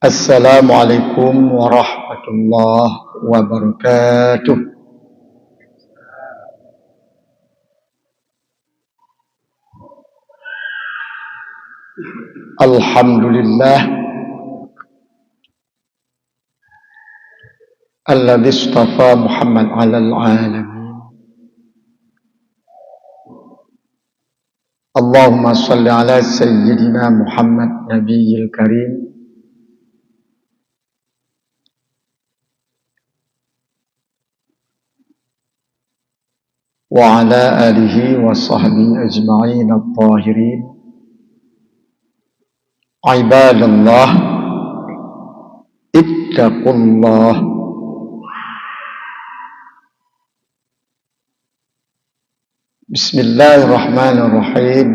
Assalamualaikum warahmatullahi wabarakatuh. Alhamdulillah alladzi istafa Muhammad 'alal 'alamin. Allahumma shalli ala sayyidina Muhammad nabiyil karim wa ala alihi wa sahbihi ajma'in at-tahirin. Ibadallah, ittaqullah. Bismillahirrahmanirrahim.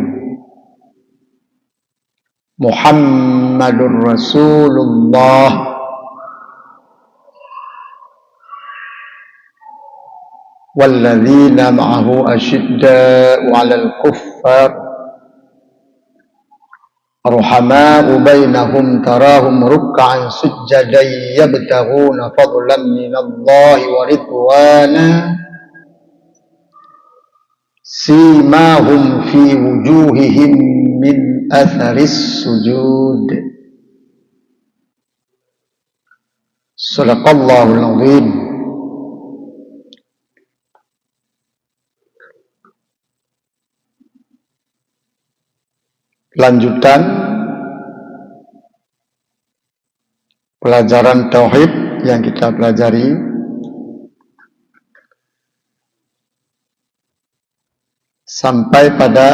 Muhammadur Rasulullah walladzina ma'ahu asyidda'u 'alal kuffar ruhama'u bainahum tarahum ruk'an sujjadan yabtaghuna fadlan minallahi wa ridwana simahum fi wujuhihim min atharis sujud. Sadaqallahul azim. Lanjutan pelajaran tauhid yang kita pelajari sampai pada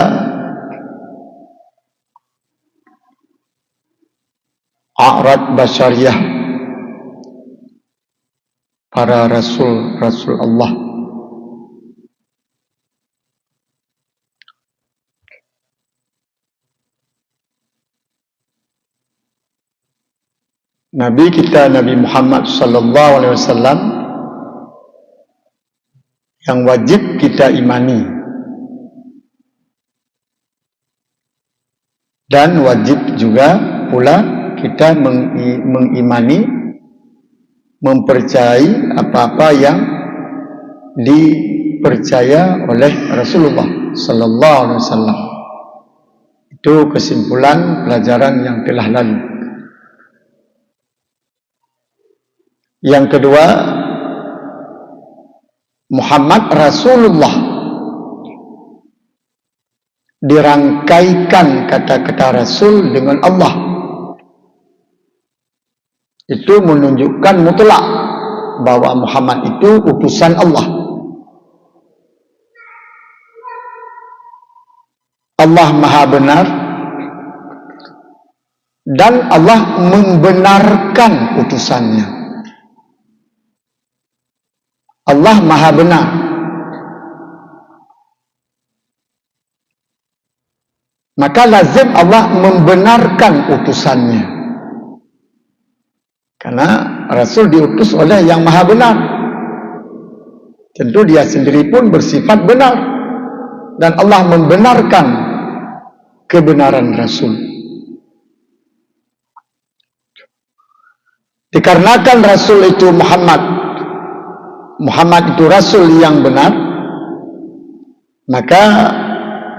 a'rad basyariyah, para rasul Allah. Nabi kita Nabi Muhammad sallallahu alaihi wasallam yang wajib kita imani dan wajib juga pula kita mengimani, mempercayai apa-apa yang dipercaya oleh Rasulullah sallallahu alaihi wasallam. Itu kesimpulan pelajaran yang telah lalu. Yang kedua, Muhammad Rasulullah, dirangkaikan kata-kata Rasul dengan Allah. Itu menunjukkan mutlak bahwa Muhammad itu utusan Allah. Allah Maha benar dan Allah membenarkan utusannya. Allah Maha benar. Maka lazim Allah membenarkan utusannya. Karena Rasul diutus oleh yang Maha benar. Tentu dia sendiri pun bersifat benar. Dan Allah membenarkan kebenaran Rasul. Dikarenakan Rasul itu Muhammad itu Rasul yang benar, maka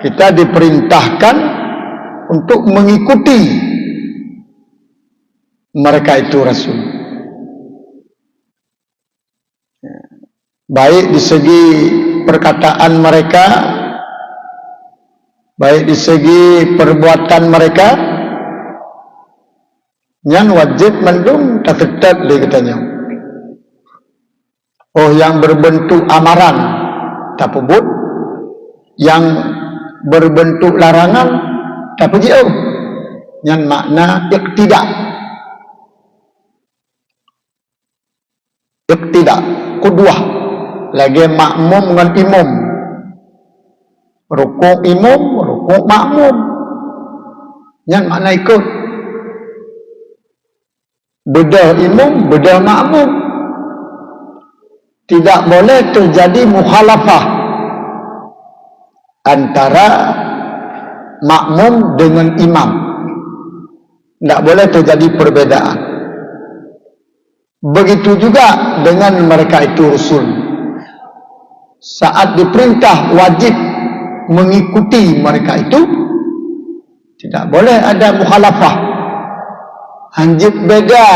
kita diperintahkan untuk mengikuti mereka itu Rasul. Baik di segi perkataan mereka, baik di segi perbuatan mereka, yang wajib mendung tetap dia katanya. Oh, yang berbentuk amaran tak pebut, yang berbentuk larangan tak pejiu, yang makna iktidak kudwah, lagi makmum dengan imam, rukuk imam, rukuk makmum, yang makna ikut, bedah imam, bedah makmum. Tidak boleh terjadi mukhalafah antara makmum dengan imam. Tak boleh terjadi perbezaan. Begitu juga dengan mereka itu Rasul. Saat diperintah wajib mengikuti mereka itu, tidak boleh ada mukhalafah. Hanjit beda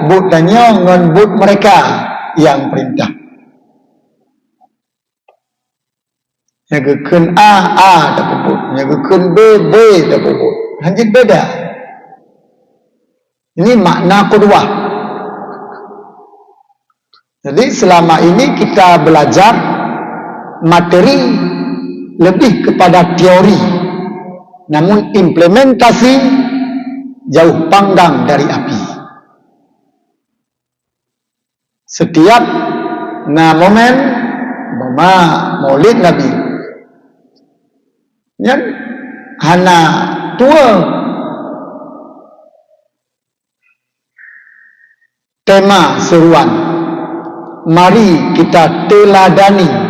but tanya dengan but mereka yang perintah. Yang keken A tak puput, yang keken B tak puput. Hanjit beda. Ini makna qudwah. Jadi selama ini kita belajar materi lebih kepada teori, namun implementasi jauh panggang dari api. Setiap momen Maulid Nabi yang hana tua tema seruan, mari kita teladani.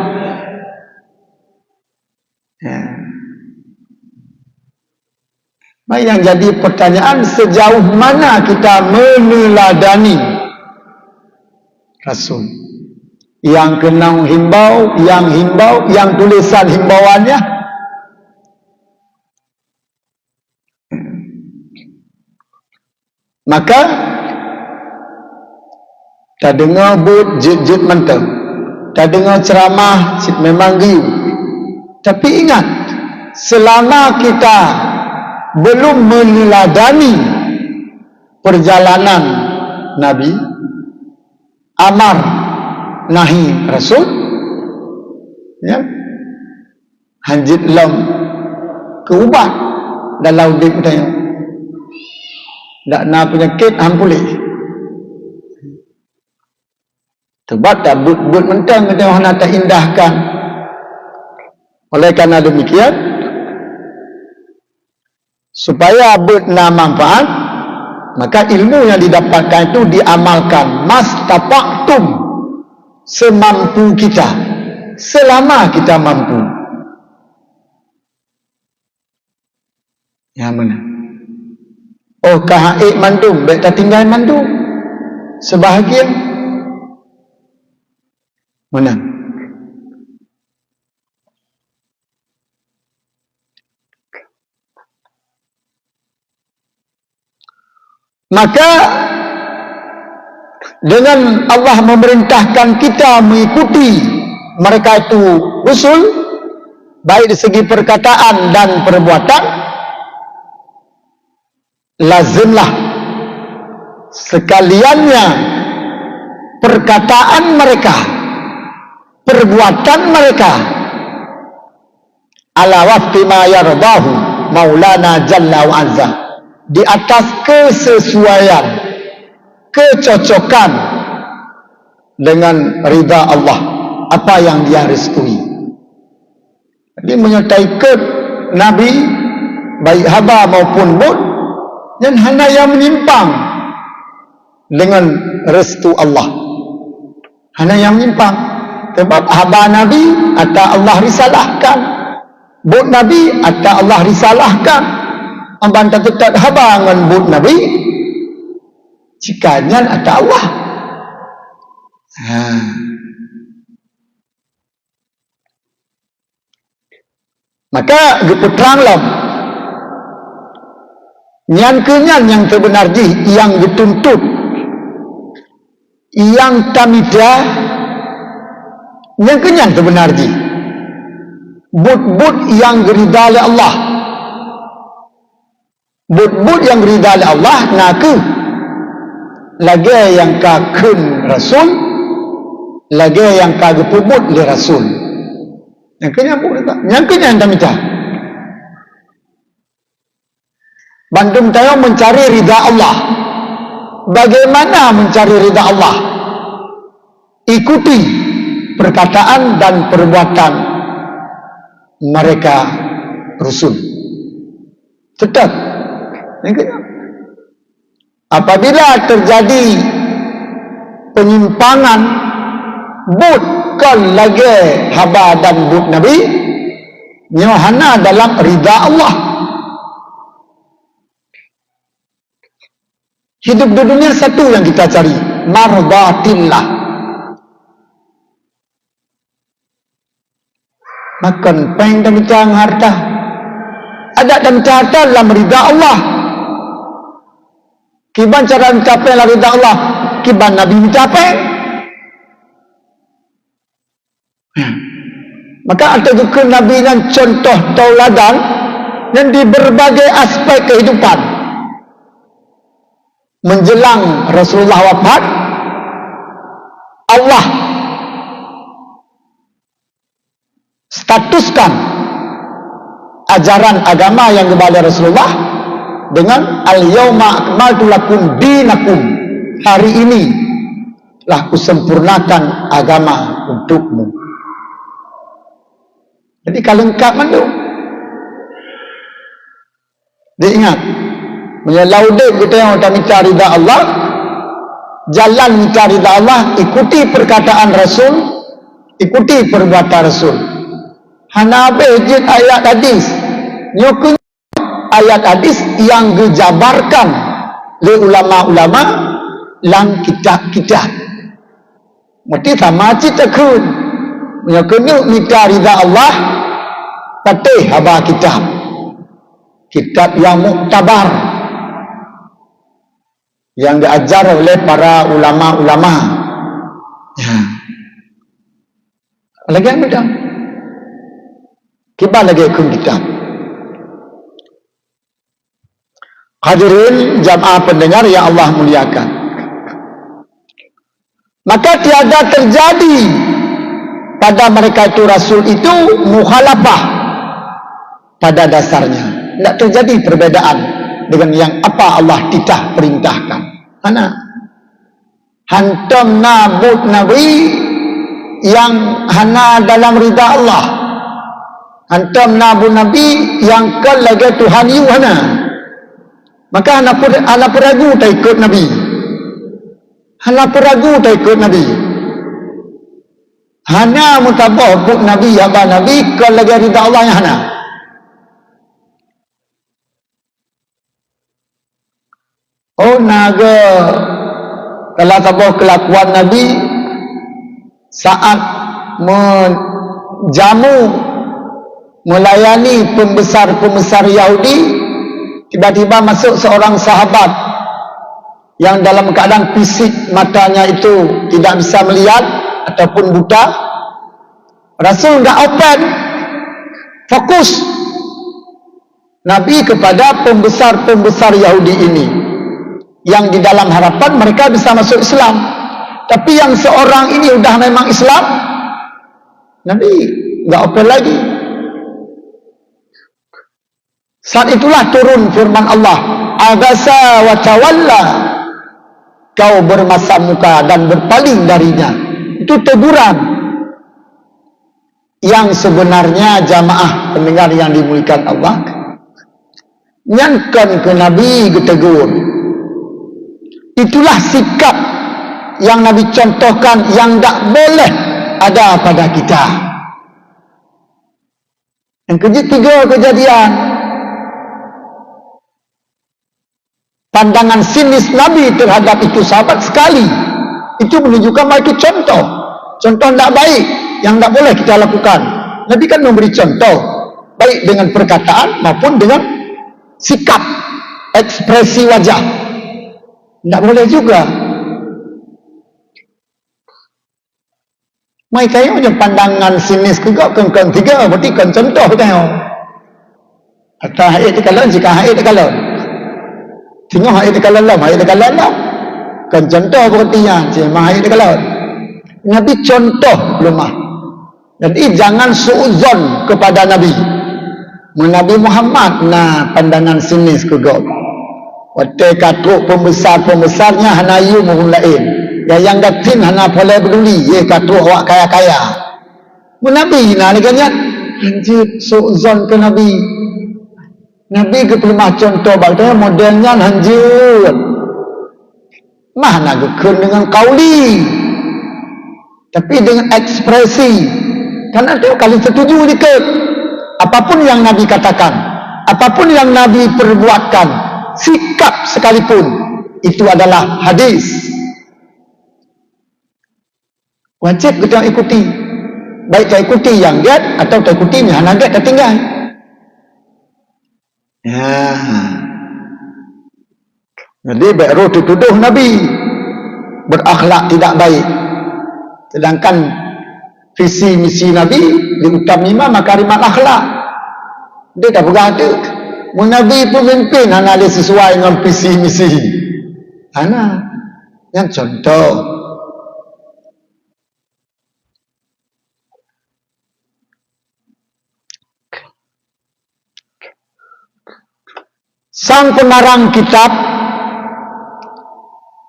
Yang jadi pertanyaan, sejauh mana kita meneladani Rasul yang kena himbau, yang tulisan himbauannya. Maka tak dengar but jut mentah, tak dengar ceramah memang giu. Tapi ingat, selama kita belum meneladani perjalanan Nabi, amar nahi Rasul, ya, hanjit lam keubat dalam dik tanya, tak nak penyakit hampulih. Tebat tak but mentang kita orang nak indahkan. Oleh karena demikian, supaya but-na manfaat, maka ilmu yang didapatkan itu diamalkan mastafa'tum, semampu kita, selama kita mampu. Yang mana? Oh, kahaik mandum, baik tak tinggal mandum, sebahagian mana? Maka dengan Allah memerintahkan kita mengikuti mereka itu Rasul, baik dari segi perkataan dan perbuatan, lazimlah sekaliannya perkataan mereka, perbuatan mereka ala wafti ma yardahu maulana jalla wa azza, di atas kesesuaian, kecocokan dengan ridha Allah, apa yang dia restui. Jadi menyertai ke Nabi, baik haba maupun mud, dan hanya yang menyimpang dengan restu Allah, hanya yang menyimpang. Sebab haba Nabi atau Allah risalahkan, mud Nabi atau Allah risalahkan. Ambang tetap haba dengan but Nabi, cikanya ada Allah. Maka dipeteranglah nyan kenyan yang terbenar yang dituntut, yang tamidah, yang kenyan terbenar but-but yang gerida oleh Allah, but-but yang gerida oleh Allah, naku lagi yang kakun Rasul, lagi yang kagepubut li Rasul, yang kenyan pun yang kenyan tamidah. Bandung tayo mencari ridha Allah. Bagaimana mencari ridha Allah? Ikuti perkataan dan perbuatan mereka Rasul. Tetap. Apabila terjadi penyimpangan, bukan lagi haba dan but Nabi, nyohana dalam ridha Allah. Hidup di dunia satu yang kita cari, mardatillah. Makan peng dan mencang harta, ada dan harta dalam ridha Allah. Kiban cara mencapai ridha Allah, kiban Nabi mencapai. Maka ada juga Nabi yang contoh tauladan dan di berbagai aspek kehidupan. Menjelang Rasulullah wafat, Allah statuskan ajaran agama yang kepada Rasulullah dengan al-yauma akmaltu lakum dinakum. Hari ini telah kusempurnakan agama untukmu. Jadi kalau lengkap mandu. Dia ingat, menyelaudek kita yang tak minta ridha Allah, jalan minta ridha Allah, ikuti perkataan Rasul, ikuti perbuatan Rasul. Hana bejit ayat hadis, nyokun ayat hadis yang dijabarkan oleh ulama-ulama lang kitab-kitab. Mesti sama cita kun, menyokun minta ridha Allah, patih haba kitab yang muktabar yang diajar oleh para ulama-ulama. Ya. Lagi yang beda. Kita lagi ikut kitab. Hadirin jamaah pendengar yang Allah muliakan. Maka tiada terjadi pada mereka itu Rasul itu mukhalafah pada dasarnya. Tidak terjadi perbedaan dengan yang apa Allah titah perintahkan. Mana? Hantam nabut Nabi yang hana dalam ridha Allah. Hantam nabut Nabi yang ke lagi Tuhan you hana. Maka hana pun ragu tak ikut Nabi. Hana pun ragu tak ikut Nabi. Hana mutabah buk Nabi haba Nabi ke lagi ridha Allah yang hana. Oh naga kalau tabah kelakuan Nabi saat menjamu melayani pembesar-pembesar Yahudi, tiba-tiba masuk seorang sahabat yang dalam keadaan fisik matanya itu tidak bisa melihat ataupun buta. Rasul enggak open, fokus Nabi kepada pembesar-pembesar Yahudi ini yang di dalam harapan mereka bisa masuk Islam. Tapi yang seorang ini sudah memang Islam, Nabi enggak open lagi. Saat itulah turun firman Allah, abasa wa tawalla, kau bermasam muka dan berpaling darinya. Itu teguran yang sebenarnya jamaah pendengar yang dimuliakan Allah, nyankan ke Nabi ditegur. Itulah sikap yang Nabi contohkan yang tak boleh ada pada kita. Yang ketiga kejadian, pandangan sinis Nabi terhadap itu sahabat sekali. Itu menunjukkan bahawa itu contoh tidak baik yang tak boleh kita lakukan. Nabi kan memberi contoh baik dengan perkataan maupun dengan sikap, ekspresi wajah. Tidak boleh juga. Mai kayo je pandangan sinis juga kan tiga berarti kan contoh kayo. Atau haid kalau jika haid kalau tengok haid kalau lah, haid kalau lah. Kan contoh berarti ya, cuma haid kalau. Nabi contoh lemah. Jadi jangan suuzon kepada Nabi. Nabi Muhammad na pandangan sinis juga. Waktu katuk pembesar-pembesarnya hana yu mohon lain. Yang gatin hana boleh peduli. Ye katuk awak kaya-kaya. Nabi na lagi niat. Anjir suuzon ke Nabi. Nabi ke pelemah contoh baktanya modelnya anjir. Mana gekun dengan kauli. Tapi dengan ekspresi. Karena itu kali setuju dikit. Apapun yang Nabi katakan, apapun yang Nabi perbuatkan, sikap sekalipun, itu adalah hadis. Wajib kita ikuti. Baik kita ikuti yang giat atau kita ikuti yang giat kita tinggal. Ya. Jadi baru dituduh Nabi berakhlak tidak baik. Sedangkan visi misi Nabi diutami makarimat akhlak. Dia tak berada. Nabi pemimpin hanya dia sesuai dengan visi misi. Ana yang contoh. Sang pengarang kitab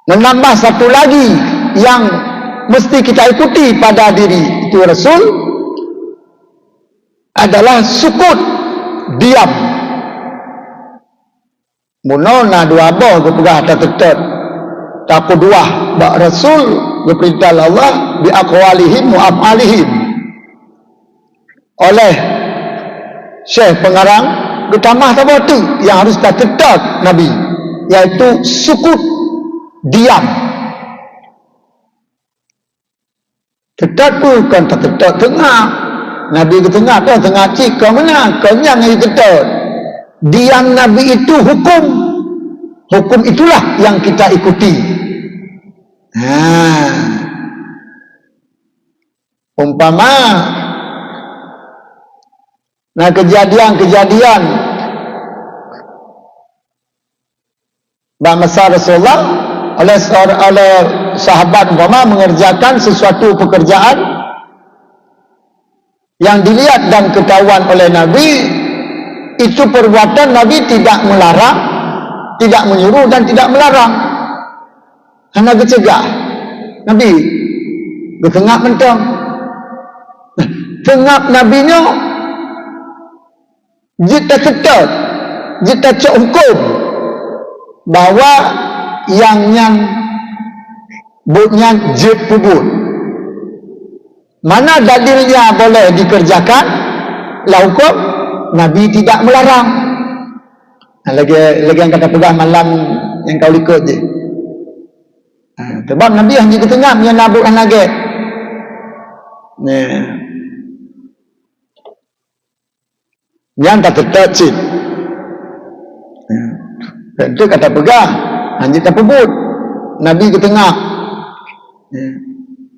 menambah satu lagi yang mesti kita ikuti pada diri itu Rasul adalah sukut, diam. Munona dua boh kepegah tetap tak kedua bak Rasul berperintah Allah bi aqwalihim wa af'alihim. Oleh Syekh pengarang ditambah apa tu yang harus kita tetap Nabi, yaitu sukut, diam. Tetap bukan tetap tengah. Nabi ke tengah tu tengah cik kau mana? Kau yang tetap. Diam Nabi itu hukum. Hukum itulah yang kita ikuti. Umpama kejadian-kejadian masa Rasulullah oleh sahabat umpama mengerjakan sesuatu pekerjaan yang dilihat dan ketahuan oleh Nabi, itu perbuatan Nabi tidak melarang, tidak menyuruh dan tidak melarang, hanya dicegah. Nabi bertengah mentang tengah Nabi-nya jika tetap, jika cek hukum bahwa yang buatnya jid pubut. Mana dalilnya boleh dikerjakan? Lah hukum Nabi tidak melarang. Lagi yang kata pegang malam yang kau ikut je. Sebab Nabi hanya ke tengah yang nabuk lagi. Yang tak tetap cik. Itu kata pegang hanya tak pebut. Nabi ke tengah.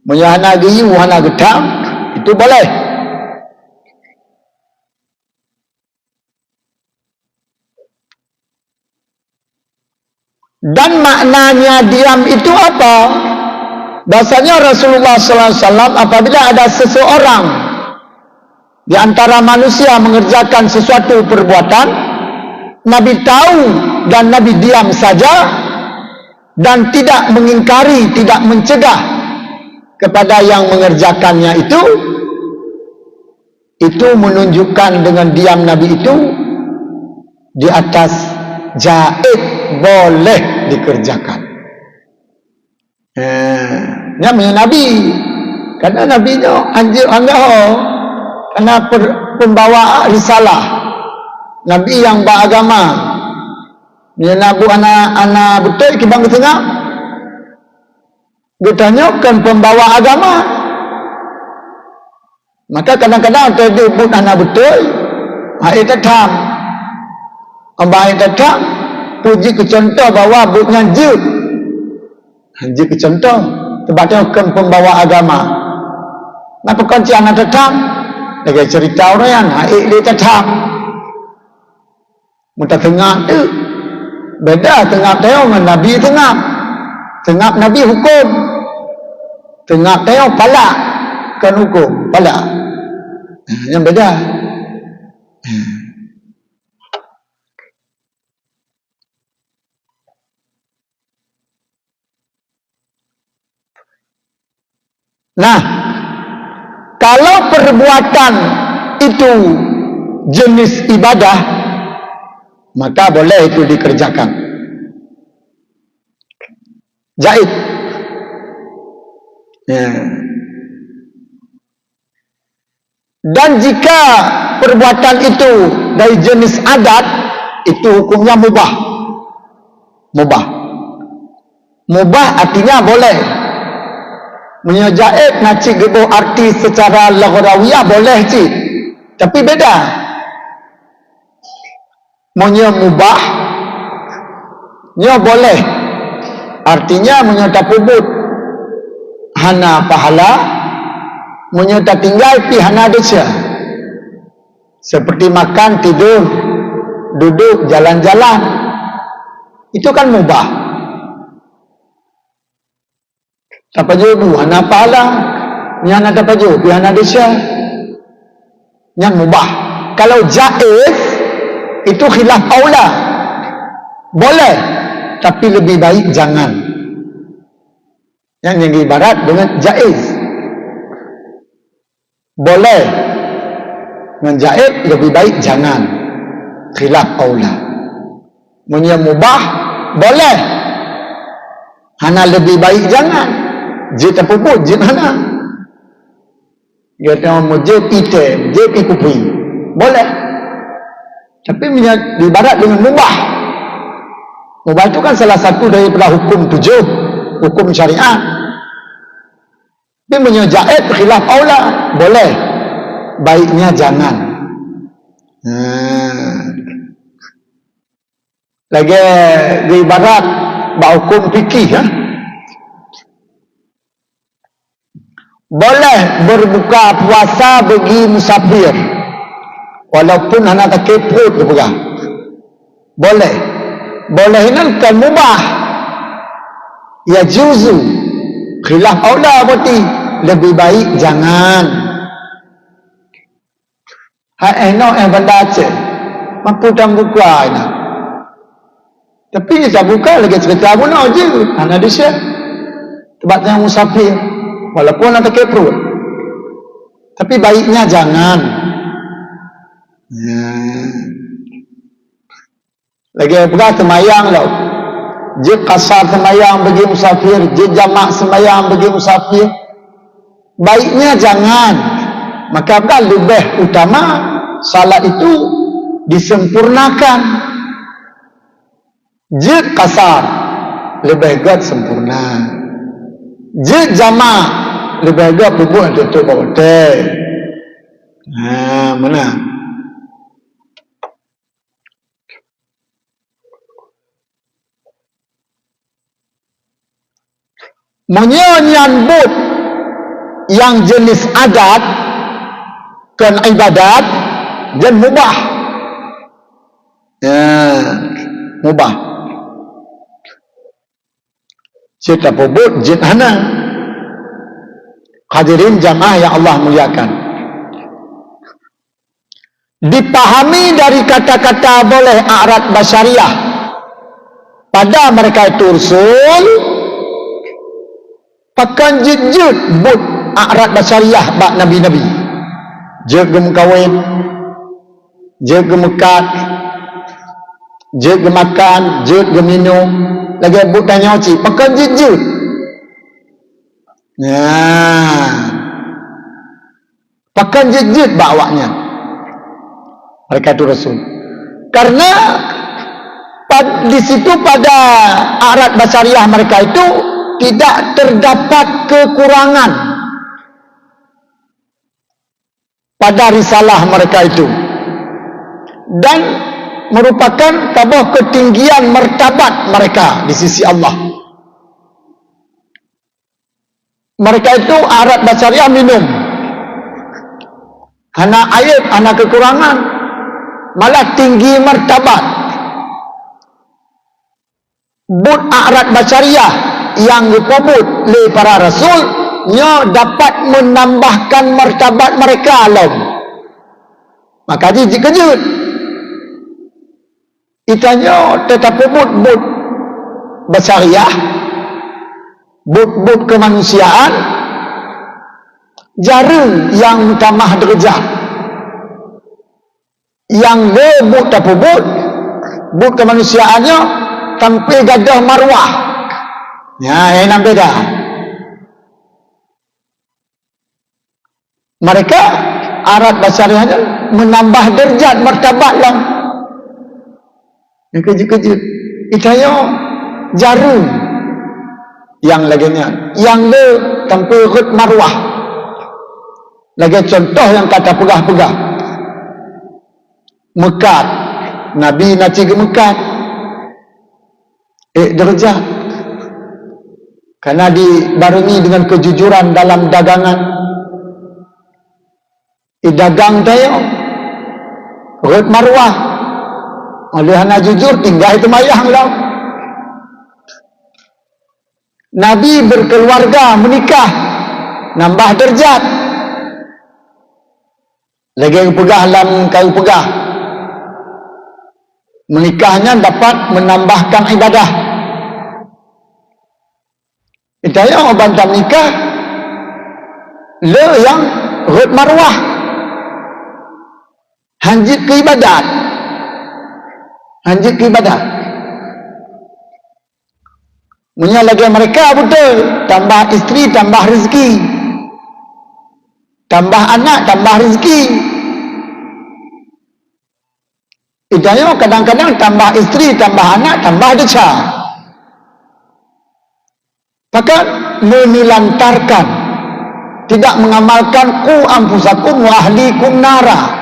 Menyahana giyu, hana getang, itu boleh. Dan maknanya diam itu apa? Bahasanya Rasulullah SAW apabila ada seseorang di antara manusia mengerjakan sesuatu perbuatan, Nabi tahu dan Nabi diam saja dan tidak mengingkari, tidak mencegah kepada yang mengerjakannya itu menunjukkan dengan diam Nabi itu di atas jaiz, boleh dikerjakan. Namanya Nabi, karena Nabi nya anjir anggaho, karena pembawa risalah, Nabi yang beragama. Nabu anak betul kibang ke tengah. Ditanyakan pembawa agama. Maka kadang-kadang ada pun anak betul, hai tetap. Ambai tetap puji ke contoh bahwa bukan jid. Jid ke contoh tempatnya kan pembawa agama. Napa kunci anak tetap? Lagi cerita orang yang hai dia tetap. Muta tengah tu beda tengah tengok dengan Nabi tengah. Tengah Nabi hukum. Tengah tengok palak kan hukum palak. Yang beda. Nah, kalau perbuatan itu jenis ibadah, maka boleh itu dikerjakan. Jaiz. Dan jika perbuatan itu dari jenis adat, itu hukumnya mubah. Mubah. Mubah artinya boleh. Menyajaib nak cik gebuh arti secara lagrawiyah boleh cik. Tapi beda. Monya mubah, nya boleh. Artinya monya tak pubut hana pahala, monya tak tinggal pi hana dosa. Seperti makan, tidur, duduk, jalan-jalan. Itu kan mubah. Tak paju hana pahala, nya hana tak paju, pi hana dosa. Nya mubah. Kalau jaiz itu khilaf aula. Boleh, tapi lebih baik jangan. Yang ibarat dengan jaiz. Boleh, dengan jaiz lebih baik jangan. Khilaf aula. Munya mubah, boleh. Hana lebih baik jangan. Jid apa pun, jid hana. Dia tahu mujib ite, jid ikupi. Boleh. Tapi ibarat dengan mubah. Mubah itu kan salah satu daripada hukum 7, hukum syariat. Tapi menyajaib khilaf aula, boleh. Baiknya jangan. Lagi ibarat hukum fikih, boleh berbuka puasa bagi musafir walaupun hanya tak keput ke pegang. Boleh. Boleh ini kan mubah. Ya juzu. Khilaf aula berarti lebih baik jangan. Benda aja. Mampu dan buka ini. Tapi tak buka lagi cerita guna je. Hanya dia. Tempatnya musafir. Walaupun ada keprut. Tapi baiknya jangan. Lagi pula semayang lah. Jika kasar semayang bagi musafir, jika jamak semayang bagi musafir, baiknya jangan. Maka kan lebih utama salat itu disempurnakan. Jika kasar lebih agak sempurna. Jika jamak lebih agak bubuh tutup hotel. Mana? Menyambut yang jenis adat dan ibadat dan mubah. Mubah. Cerita pubut jinhana. Hadirin jamaah yang Allah muliakan. Dipahami dari kata-kata boleh a'rad basyariah pada mereka itu Rasul. Pakan jid but a'rad basyariah bak nabi-nabi. Jid gemukawin, jid gemukat, jid gemakan, jid geminum. Lagi but tanya uci. Pakan jid. Pakan jid bak awaknya. Mereka itu Rasul. Karena di situ pada a'rad basyariah mereka itu tidak terdapat kekurangan pada risalah mereka itu dan merupakan tabah ketinggian martabat mereka di sisi Allah. Mereka itu a'rad basyariah minum hana aib, hana kekurangan, malah tinggi martabat. But a'rad basyariah yang dikubut oleh para rasul nya dapat menambahkan martabat mereka alam. Maka dia kejut itanya tetap but basyariah, but kemanusiaan jarang yang tamah derajat. Yang but tak but kemanusiaannya tanpa gadah marwah. Ya, yang beda. Mereka a'rad basyariahnya menambah derajat martabat lah. Yang kejut-kejut. Itanya jarum. yang laginya yang dia tanpa rut marwah lagi contoh yang kata pegah-pegah Mekat Nabi nak pergi Mekat derajat karena dibarengi dengan kejujuran dalam dagangan dagang tayo rut marwah oleh hana jujur tinggal itu mayang lah. Nabi berkeluarga menikah nambah derajat lagi pegah dalam kayu pegah menikahnya dapat menambahkan ibadah itu yang orang tak menikah le yang rut marwah hanjit ke ibadat punya lagi mereka betul tambah isteri tambah rezeki tambah anak tambah rezeki idanya kadang-kadang tambah isteri tambah anak tambah dosa maka menilantarkan tidak mengamalkan ku ampusakum wa ahlikum nara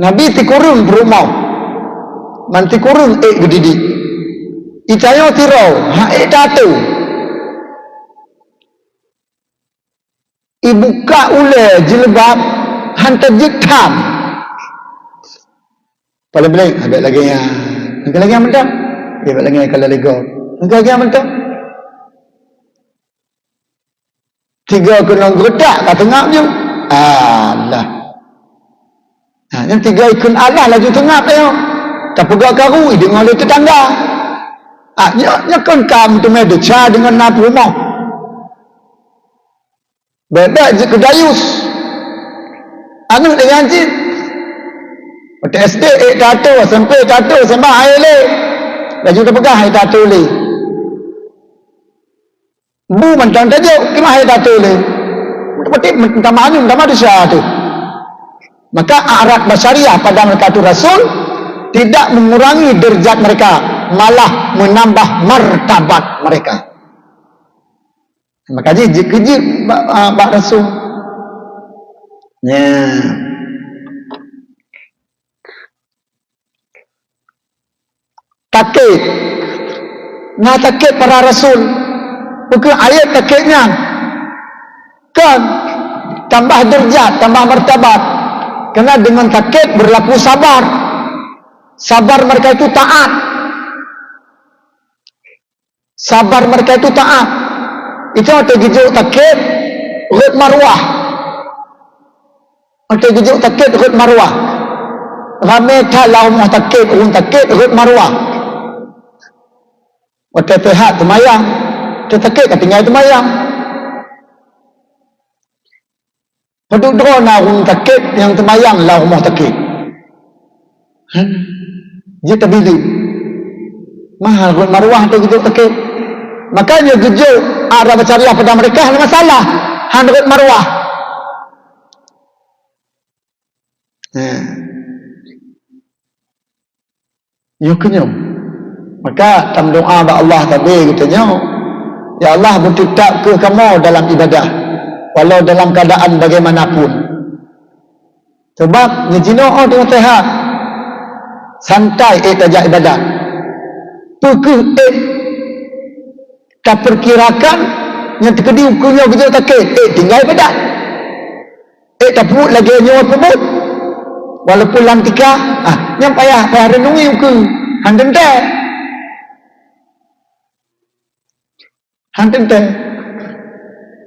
Nabi tikurun berumau manti kurun gedidik itayo tirau datu ibuka ule jilbab hantar jiktam paling-paling ada lagi yang mentang ada lagi yang kalau lego ada lagi yang mentang tiga kena gerak kat tengah je Allah yang tiga ikut Allah laju tengah tayo tak pegak karu dengan oleh tetangga nya kan kamu tu medeca dengan nak rumah beda je kedayus anu dengan cik pada SD tato sampai tato sembah air le laju tak pegah air tato le bu mentang tajuk kemah air tato le seperti mentang manu mentang manusia tu maka arat basyariah pada mereka tu Rasul tidak mengurangi derajat mereka malah menambah martabat mereka maka jik-jik Pak Rasul takik nah takik para Rasul bukan ayat takiknya kan tambah derajat tambah martabat kerana dengan takik berlaku sabar mereka itu taat sabar mereka itu taat itu ada gijuk takik rut marwah ramai kalau mau takik rut marwah waktu tehat temayang takik ketinggal temayang paduk drona orang takik yang temayang lah rumah takik dia terbili mahal rut marwah tu gijuk takik makanya gijuk arah bercariah pada mereka ada masalah rut marwah nyuknya maka dalam doa ba Allah tadi katanya ya Allah bertetap ke kamu dalam ibadah walau dalam keadaan bagaimanapun sebab nyejino dengan sehat santai tajak ibadat pekeh tak perkirakan yang terkedi ukurnya kerja takik tinggal ibadat tak perut lagi nyawa pemut walaupun lantika yang payah renungi ukur hantente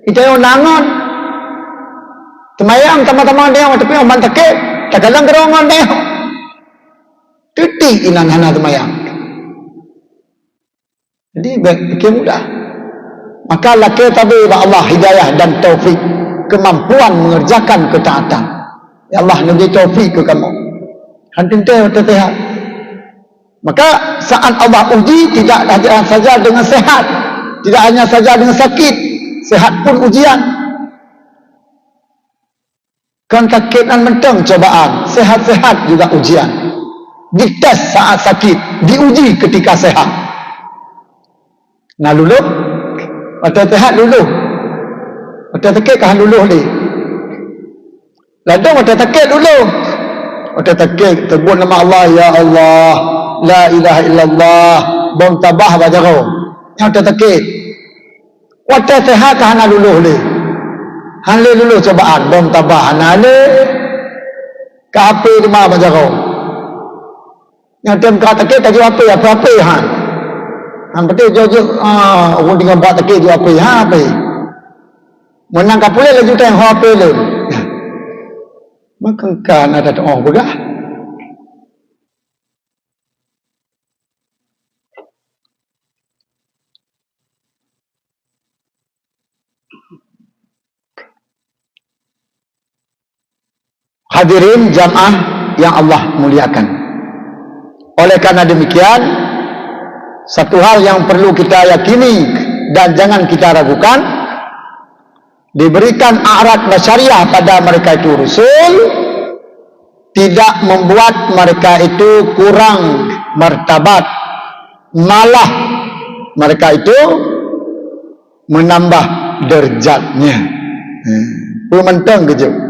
kita yang nangon temayang tama-tama dia tapi orang takik tak kalang kerongan dia titik inan hana temayang jadi fikir mudah maka laki tabi Allah hidayah dan taufik kemampuan mengerjakan ketaatan ya Allah nabi taufik ke kamu hantente tersehat maka saat Allah uji tidak saja dengan sehat tidak hanya saja dengan sakit sehat pun ujian kan sakit dan mentang cobaan sehat-sehat juga ujian dites saat sakit diuji ketika sehat Nah luluh atau tehat luluh atau tekik kah luluh ni ladung atau tekik luluh atau tekik tebut nama Allah, ya Allah la ilaha illallah bom tabah bajarau yang atau tekik atau tehat kah na luluh ni han le luluh cobaan bom tabah na le ka api di ma bajarau yang tem ka tekik tadi apa han han betul jojo orang tinggal buat tekik ju apa apa menang kapule laju tang ho apa le maka kan ada doa begah hadirin jamaah yang Allah muliakan. Oleh karena demikian, satu hal yang perlu kita yakini dan jangan kita ragukan, diberikan a'rad basyariah pada mereka itu Rasul tidak membuat mereka itu kurang martabat, malah mereka itu menambah derajatnya. Pementang kejap.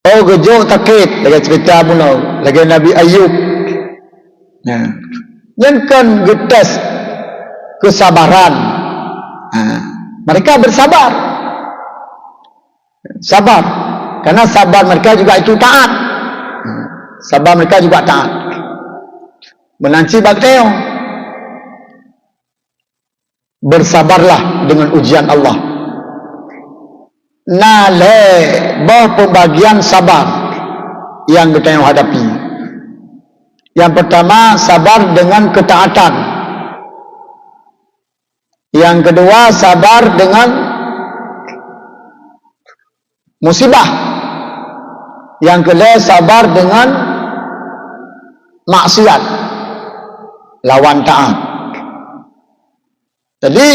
Oh gejuk takit lagi cerita puno lagi Nabi Ayub. Yang kan getas kesabaran. Mereka bersabar. Sabar. Karena sabar mereka juga itu taat. Sabar mereka juga taat. Menanci bakteo. Bersabarlah dengan ujian Allah. Nale bah pembagian sabar yang kita hadapi. Yang pertama sabar dengan ketaatan. Yang kedua sabar dengan musibah. Yang ketiga sabar dengan maksiat, lawan taat. Jadi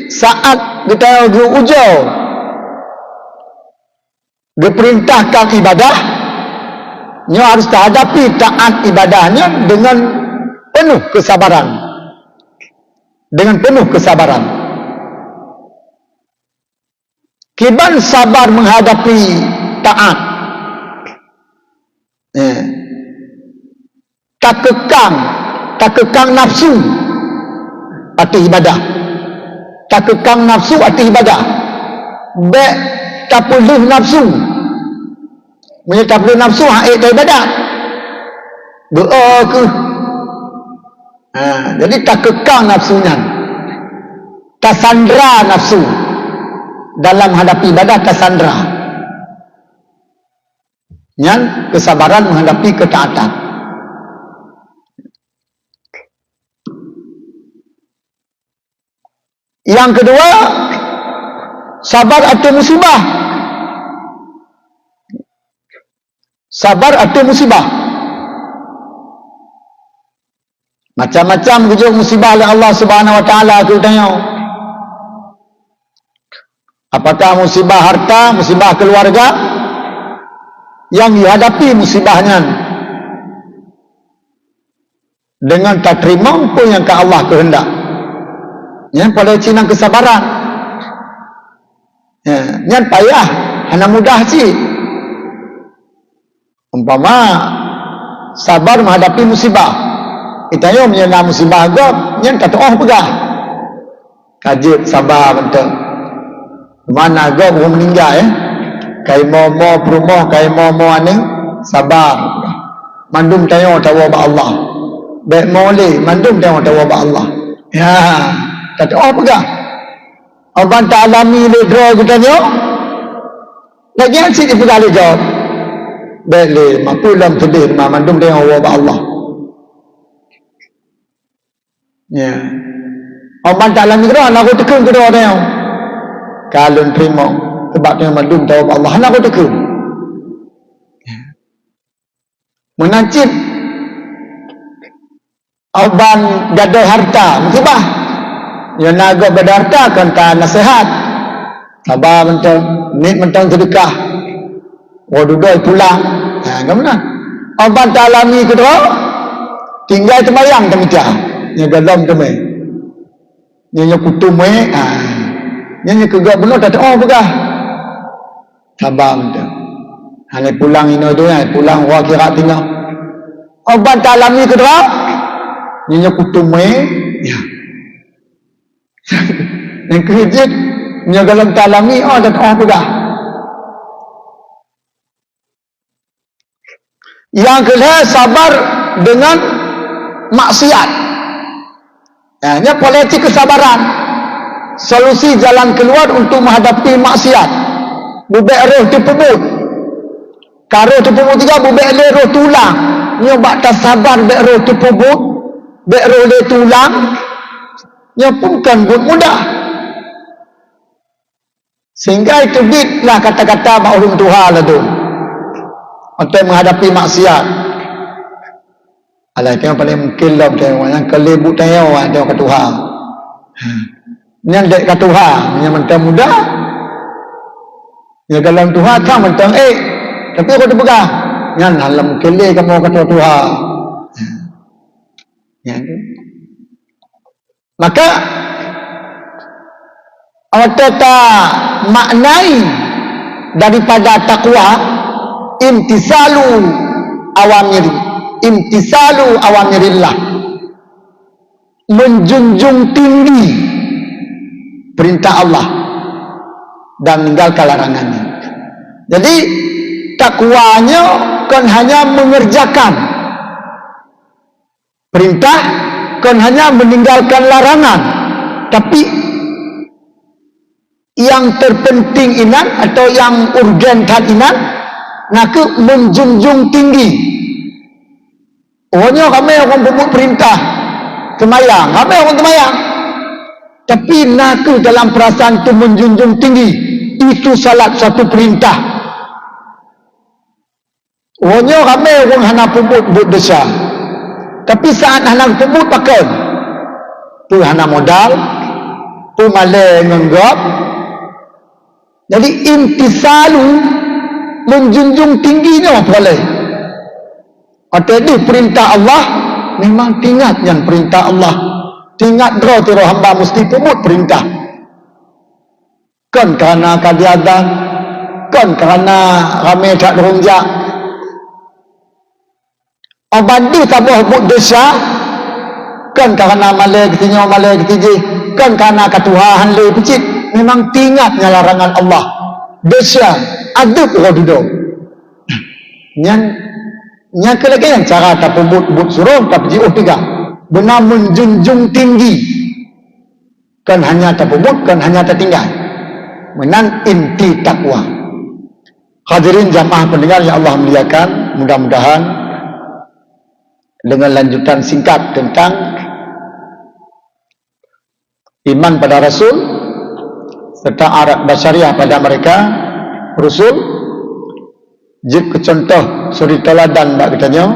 saat kita ujian diperintahkan ibadah, nyo harus terhadapi taat ibadahnya dengan penuh kesabaran. Dengan penuh kesabaran. Kiban sabar menghadapi taat. Tak kekang nafsu arti ibadah. Tak kekang nafsu arti ibadah. Baik tak perlu nafsu. Punya tak perlu nafsu hak itu ibadat. Doa ke. Jadi tak kekang nafsunya. Tak sandra nafsu. Dalam hadapi ibadah tak sandra. Yang kesabaran menghadapi ketaatan. Yang kedua, sabar atau musibah. Sabar atau musibah. Macam-macam gejolak musibah oleh Allah Subhanahu Wa Taala aku tanya. Apakah musibah harta, musibah keluarga yang dihadapi musibahnya dengan tak terima pun yang ke Allah kehendak. Yang pada cina kesabaran. Yang payah, hanya mudah sih. Umpama sabar menghadapi musibah. Kita yang menyerah musibah agak, yang kata pegah. Kajib sabar betul. Mana agak orang meninggal kai momo perumoh, kai momo aning sabar. Mandum tayo tawa ba Allah. Baik mole mandum tayo tawa ba Allah. Ya, kata pegah. Abang tak alami le draw kita ni. Lagi asyik dipegah le jawab. Baik le mampu dalam sedih mandum tayo ba Allah. Ya. Abang tak alami draw nak tekun ke draw tayo. Kalau terima sebab dia mandum tahu Allah nak bertekun. Menancip abang gadah harta musibah. Yang nak gadah harta kan tak nasihat. Sabar mentang, ni mentang sedekah. Wadudoi pulang. Kemana? Obat alami kedua tinggal terbayang temita nya dalam temai nya kutum nya kegak benar tak begah sabang tu hanya pulang ino tu pulang wa kira tino obat alami kedua nya kutum ya yang kejut nya dalam talami tak begah. Yang kedua sabar dengan maksiat. Ini politik kesabaran. Solusi jalan keluar untuk menghadapi maksiat. Bubek roh terpebut. Karo terpebut juga bubek roh tulang. Ini bakta sabar bubek roh terpebut. Bubek roh le tulang. Ini pun kan mudah. Sehingga itu bitlah kata-kata maulum Tuhan itu. Untuk menghadapi maksiat. Alah, itu yang paling mungkin lah yang kelibut tayau dia kata Tuhan. Ini yang dia kata Tuhan, yang mentang mudah. Yang dalam Tuhan kan mentang tapi aku terpegang. Yang dalam kelih kamu kata Tuhan. Ya. Maka kita maknai daripada takwa imtisalu awamirillah, menjunjung tinggi perintah Allah dan meninggalkan larangannya. Jadi takwanya kan hanya mengerjakan perintah, kan hanya meninggalkan larangan, tapi yang terpenting inan atau yang urgen kan inan nak menjunjung tinggi. Ohnya kami orang buat perintah semayang, kami orang semayang. Tapi nak dalam perasaan tu menjunjung tinggi, itu salah satu perintah. Ohnya kami orang hana buat dosa. Tapi saat hana buat pakai, tu hana modal, tu malah ngenggap. Jadi intisalu menjunjung tingginya boleh. Atau di perintah Allah memang ingat yang perintah Allah. Ingat roh hamba mesti pemut perintah. Kan kerana kadiadan, kan kerana ramai tak derunjak. Abadu tabah buat dosa, kan kerana malai ketinya malai ketiji, kan kerana katuhan le pecik. Memang ingatnya larangan Allah. Dosa ada orang duduk. Yang kelagi yang cara tak pembut suruh tak jiuh tiga. Benar menjunjung tinggi. Kan hanya tak pembut, kan hanya tak tinggal. Menang inti takwa. Hadirin jamaah pendengar yang Allah muliakan, mudah-mudahan dengan lanjutan singkat tentang iman pada Rasul serta arat basyariah pada mereka Rasul jik contoh suri teladan bak katanya,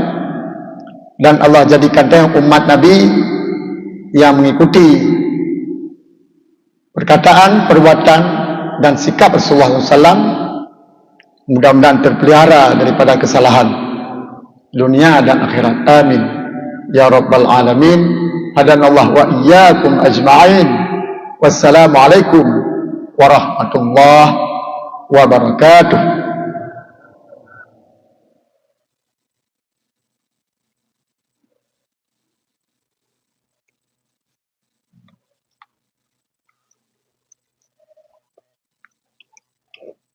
dan Allah jadikan dia umat Nabi yang mengikuti perkataan, perbuatan dan sikap Rasulullah SAW. Mudah-mudahan terpelihara daripada kesalahan dunia dan akhirat. Amin ya rabbal alamin. Hadanallah wa iyyakum ajma'in. Wassalamualaikum warahmatullahi wabarakatuh.